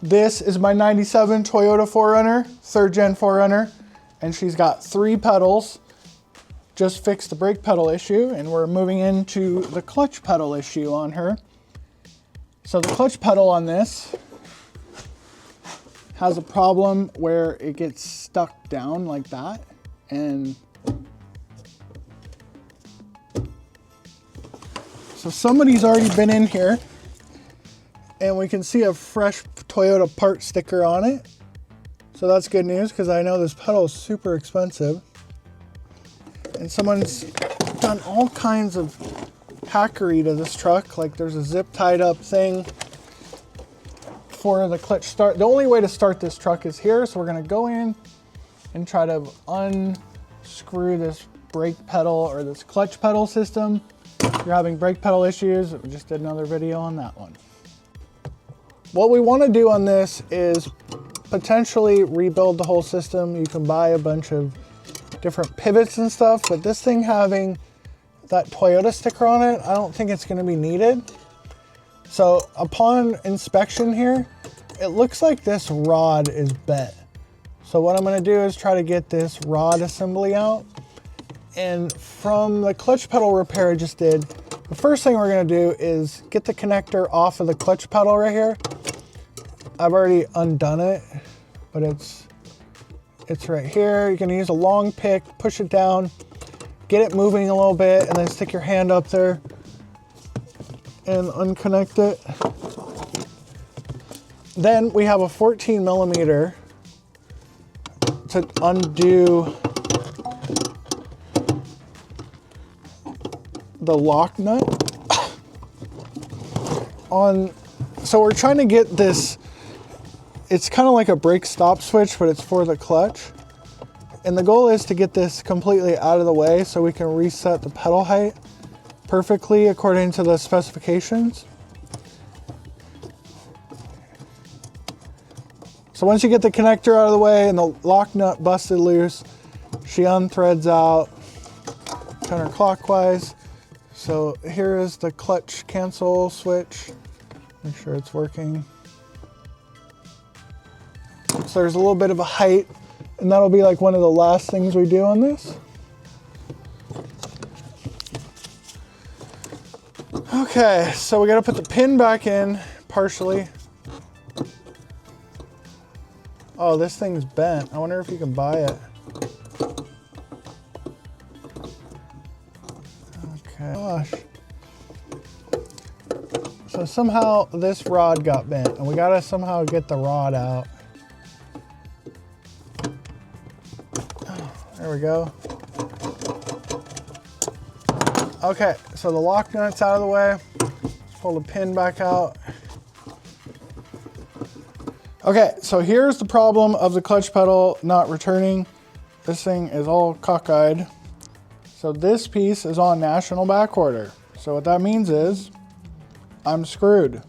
This is my 97 Toyota 4Runner, 3rd gen 4Runner, and she's got 3 pedals. Just fixed the brake pedal issue, and we're moving into the clutch pedal issue on her. So the clutch pedal on this has a problem where it gets stuck down like that, and so somebody's already been in here, and we can see a fresh Toyota part sticker on it. So that's good news, because I know this pedal is super expensive. And someone's done all kinds of hackery to this truck. Like there's a zip tied up thing for the clutch start. The only way to start this truck is here. So we're gonna go in and try to unscrew this brake pedal or this clutch pedal system. If you're having brake pedal issues, we just did another video on that one. What we want to do on this is potentially rebuild the whole system. You can buy a bunch of different pivots and stuff, but this thing having that Toyota sticker on it, I don't think it's going to be needed. So upon inspection here, it looks like this rod is bent. So what I'm going to do is try to get this rod assembly out. And from the clutch pedal repair I just did, the first thing we're going to do is get the connector off of the clutch pedal right here. I've already undone it, but it's right here. You're going to use a long pick, push it down, get it moving a little bit, and then stick your hand up there and unconnect it. Then we have a 14 millimeter to undo the lock nut on. So we're trying to get this, it's kind of like a brake stop switch, but it's for the clutch. And the goal is to get this completely out of the way so we can reset the pedal height perfectly according to the specifications. So once you get the connector out of the way and the lock nut busted loose, she unthreads out counterclockwise. So here is the clutch cancel switch. Make sure it's working. So there's a little bit of a height, and that'll be like one of the last things we do on this. Okay, so we gotta put the pin back in partially. Oh, this thing's bent. I wonder if you can buy it. Okay, gosh. So somehow this rod got bent, and we gotta somehow get the rod out. There we go. Okay, so the lock nut's out of the way. Let's pull the pin back out. Okay, so here's the problem of the clutch pedal not returning. This thing is all cockeyed. So this piece is on national back order. So what that means is I'm screwed.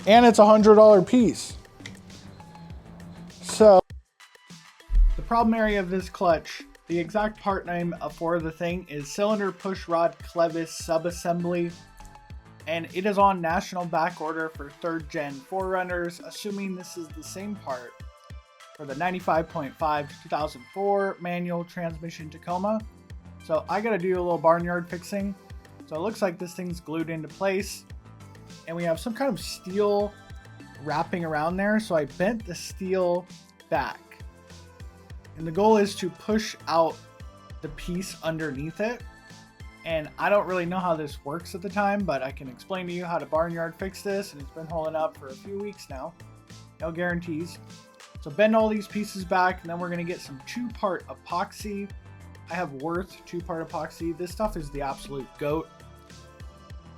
And it's a $100 piece. So the problem area of this clutch, the exact part name for the thing is cylinder push rod Clevis subassembly, and it is on national back order for 3rd gen 4Runners, assuming this is the same part for the 95.5 2004 manual transmission Tacoma. So I gotta do a little barnyard fixing. So it looks like this thing's glued into place, and we have some kind of steel wrapping around there. So I bent the steel back. And the goal is to push out the piece underneath it. And I don't really know how this works at the time, but I can explain to you how to barnyard fix this, and it's been holding up for a few weeks now. No guarantees. So bend all these pieces back, and then we're gonna get some 2-part epoxy. I have Worth 2-part epoxy. This stuff is the absolute goat.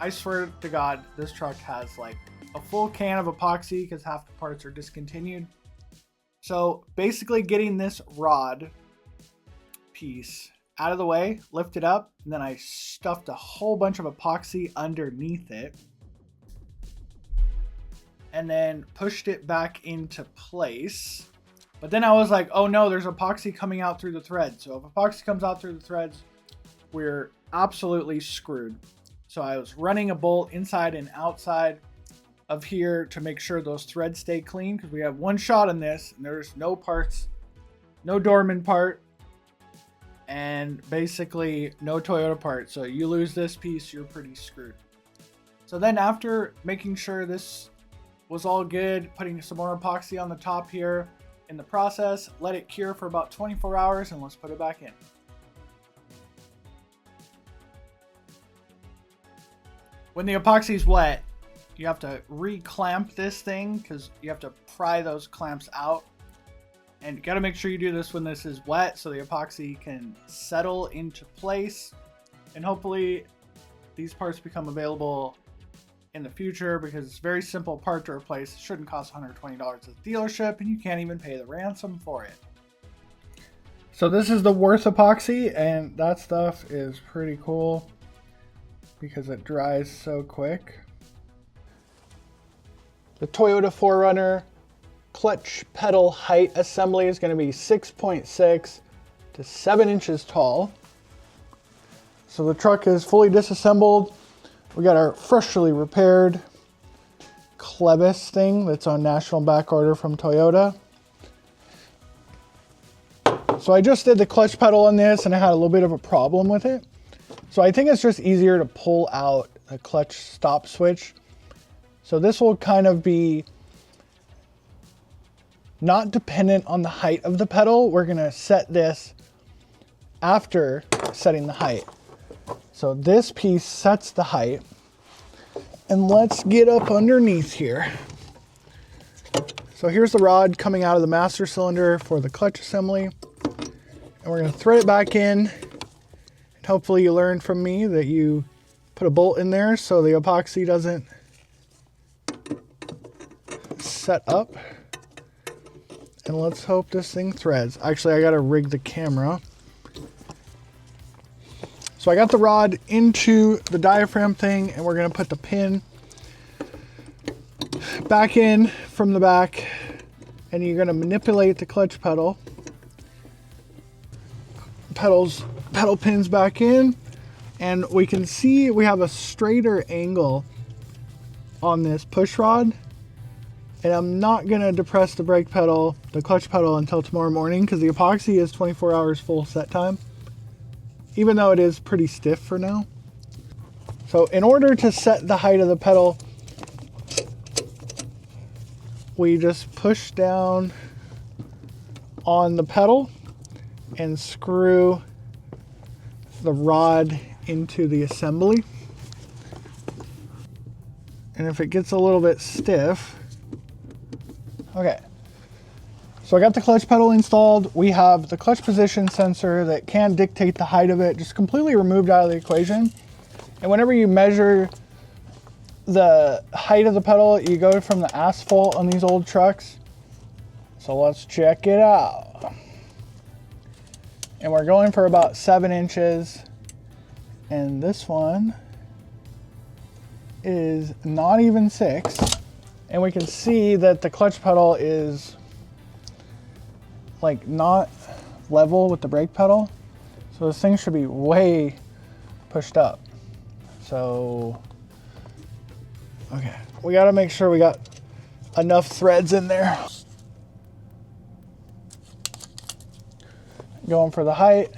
I swear to God, this truck has like a full can of epoxy because half the parts are discontinued. So basically getting this rod piece out of the way, lift it up, and then I stuffed a whole bunch of epoxy underneath it and then pushed it back into place. But then I was like, oh no, there's epoxy coming out through the thread. So if epoxy comes out through the threads, we're absolutely screwed. So I was running a bolt inside and outside of here to make sure those threads stay clean, because we have one shot in this and there's no parts, no Dorman part, and basically no Toyota part. So you lose this piece, you're pretty screwed. So then after making sure this was all good, putting some more epoxy on the top here in the process, let it cure for about 24 hours and let's put it back in. When the epoxy is wet, you have to re-clamp this thing because you have to pry those clamps out. And you got to make sure you do this when this is wet so the epoxy can settle into place. And hopefully these parts become available in the future, because it's a very simple part to replace. It shouldn't cost $120 at the dealership and you can't even pay the ransom for it. So this is the Worth epoxy, and that stuff is pretty cool because it dries so quick. The Toyota 4Runner clutch pedal height assembly is going to be 6.6 to 7 inches tall. So the truck is fully disassembled. We got our freshly repaired Clevis thing that's on national back order from Toyota. So I just did the clutch pedal on this and I had a little bit of a problem with it. So I think it's just easier to pull out the clutch stop switch. So this will kind of be not dependent on the height of the pedal. We're gonna set this after setting the height. So this piece sets the height, and let's get up underneath here. So here's the rod coming out of the master cylinder for the clutch assembly, and we're gonna thread it back in. And hopefully you learned from me that you put a bolt in there so the epoxy doesn't set up. And let's hope this thing threads. Actually, I gotta rig the camera. So I got the rod into the diaphragm thing, and we're gonna put the pin back in from the back, and you're gonna manipulate the clutch pedal. Pedal pins back in, and we can see we have a straighter angle on this push rod. And I'm not gonna depress the brake pedal, the clutch pedal, until tomorrow morning, because the epoxy is 24 hours full set time, even though it is pretty stiff for now. So in order to set the height of the pedal, we just push down on the pedal and screw the rod into the assembly. And if it gets a little bit stiff, okay, so I got the clutch pedal installed. We have the clutch position sensor that can dictate the height of it, just completely removed out of the equation. And whenever you measure the height of the pedal, you go from the asphalt on these old trucks. So let's check it out. And we're going for about 7 inches. And this one is not even 6. And we can see that the clutch pedal is like not level with the brake pedal. So this thing should be way pushed up. So, okay, we gotta make sure we got enough threads in there. Going for the height.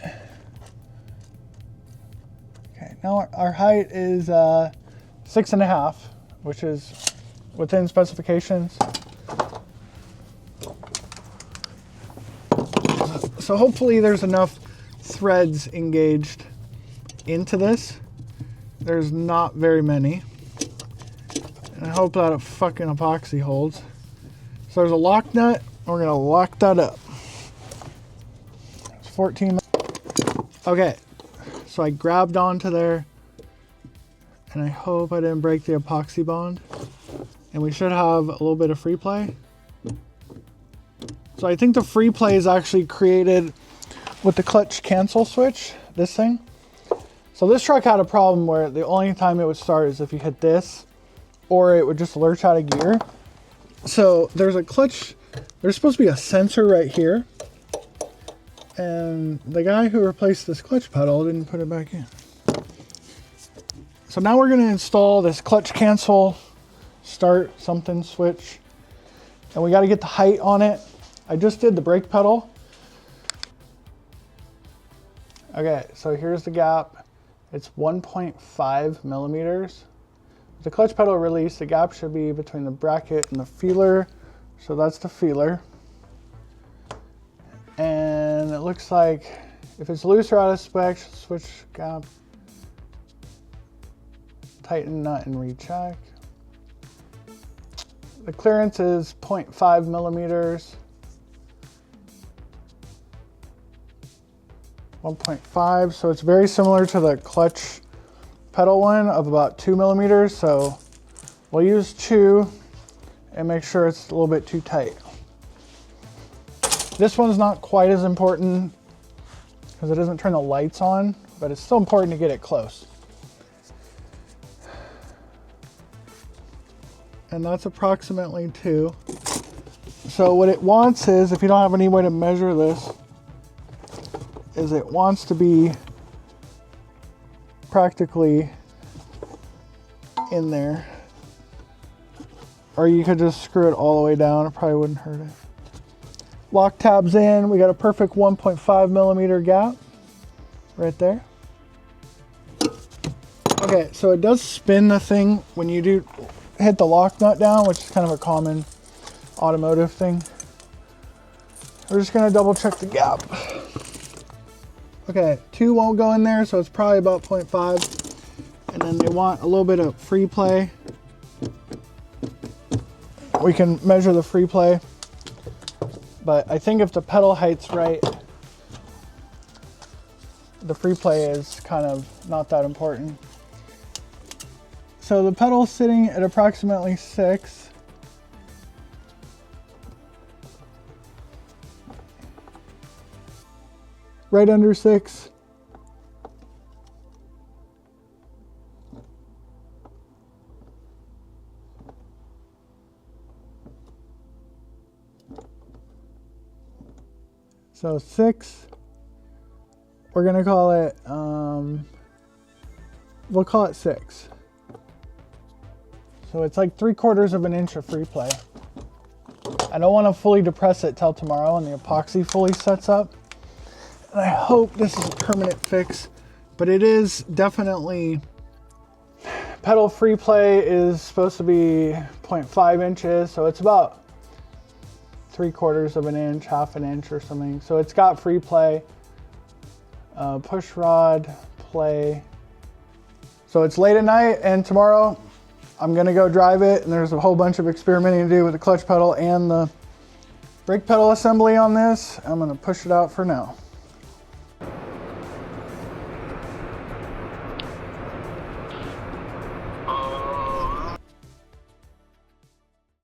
Okay, now our height is 6.5, which is within specifications. So hopefully there's enough threads engaged into this. There's not very many. And I hope that a fucking epoxy holds. So there's a lock nut. We're gonna lock that up. It's 14. Okay, so I grabbed onto there, and I hope I didn't break the epoxy bond. And we should have a little bit of free play. So I think the free play is actually created with the clutch cancel switch, this thing. So this truck had a problem where the only time it would start is if you hit this, or it would just lurch out of gear. So there's a clutch, there's supposed to be a sensor right here. And the guy who replaced this clutch pedal didn't put it back in. So now we're gonna install this clutch cancel start, something, switch. And we got to get the height on it. I just did the brake pedal. Okay, so here's the gap. It's 1.5 millimeters. The clutch pedal release, the gap should be between the bracket and the feeler. So that's the feeler. And it looks like if it's loose or out of spec, switch gap, tighten nut and recheck. The clearance is 0.5 millimeters. 1.5, so it's very similar to the clutch pedal one of about 2 millimeters. So we'll use 2 and make sure it's a little bit too tight. This one's not quite as important because it doesn't turn the lights on, but it's still important to get it close. And that's approximately 2. So what it wants is, if you don't have any way to measure this, is it wants to be practically in there. Or you could just screw it all the way down, it probably wouldn't hurt it. Lock tabs in, we got a perfect 1.5 millimeter gap right there. Okay, so it does spin the thing when you do hit the lock nut down, which is kind of a common automotive thing. We're just gonna double check the gap. Okay, 2 won't go in there, so it's probably about 0.5. And then they want a little bit of free play. We can measure the free play. But I think if the pedal height's right, the free play is kind of not that important. So the pedal's sitting at approximately 6. Right under 6. So 6. We're gonna call it, we'll call it 6. So it's like 3/4 of an inch of free play. I don't want to fully depress it till tomorrow when the epoxy fully sets up. And I hope this is a permanent fix, but it is definitely, pedal free play is supposed to be 0.5 inches. So it's about 3/4 of an inch, half an inch or something. So it's got free play, push rod, play. So it's late at night and tomorrow I'm gonna go drive it, and there's a whole bunch of experimenting to do with the clutch pedal and the brake pedal assembly on this. I'm gonna push it out for now.